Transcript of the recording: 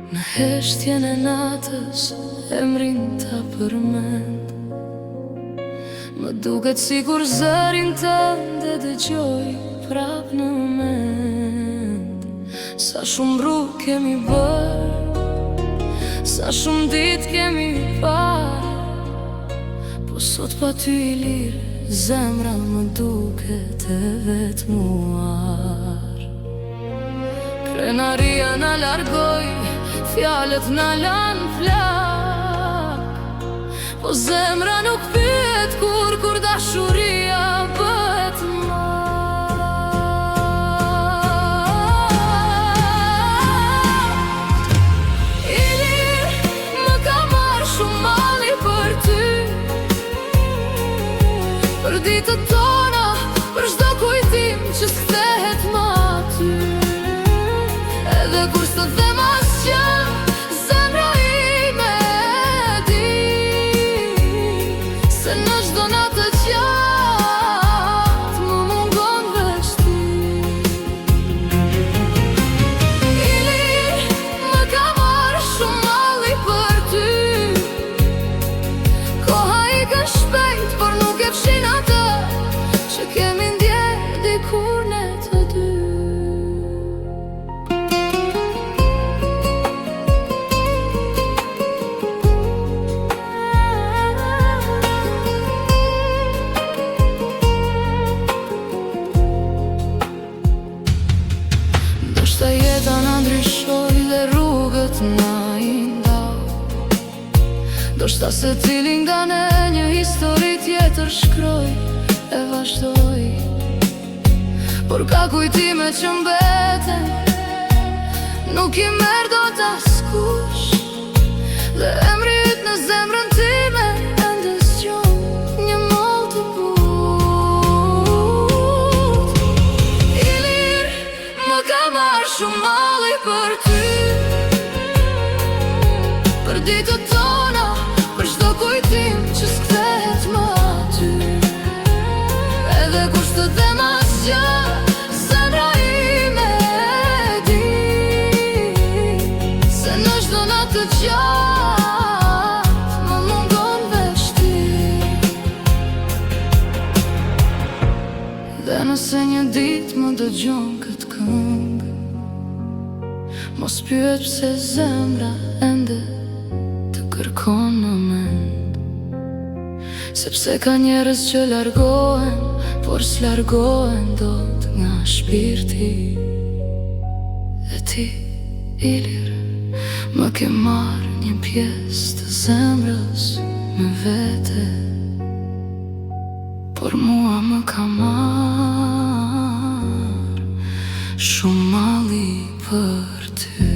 Në heshtjen e natës emrin ta përmend. Më duket sikur zërin tënde dëgjoj prap në mend. Sa shumë rrugë kemi bërë, sa shumë ditë kemi parë, po sot pa ty i lirë, zemra më duket e vetmuar. Krenaria na largoj, fjalët na lan flak, po zemra nuk pyet kur dashuria bëhet mat. I lirë më ka marrë shumë malli për ty, për ditët tona, për çdo kujtim që s'kthehet më aty. Edhe kur s'të them asgjë, zemra ime e di se në çdo natë të gjatë më mungon veç ti. I lirë më ka marrë shumë malli për ty, koha ikën shpejt, por nuk e fshin atë që kemi ndjerë dikur ne të dy. Ndoshta jeta na ndryshoi dhe rrugët na i ndau, ndoshta secili nga ne një histori tjetër shkroi e vazhdoi, por ka kujtime që mbeten, nuk i merr dot askush, dhe emri yt në zemrën time ende zgjon një moll të butë. I lirë më ka marrë shumë malli për ty, për ditët tona, për çdo kujtim që s'kthehet më aty. Edhe kur s'të them asgjë, zemra ime e di se në çdo natë të gjatë më mungon veç ti. Dhe nëse një ditë më dëgjon këtë këngë, mos pyet pse zemra ende të kërkon në mend, sepse ka njerëz që largohen, por s'largohen dot nga shpirti. E ti, i lirë, më ke marrë një pjesë të zemrës me vete, por mua më ka marrë shumë malli për ty.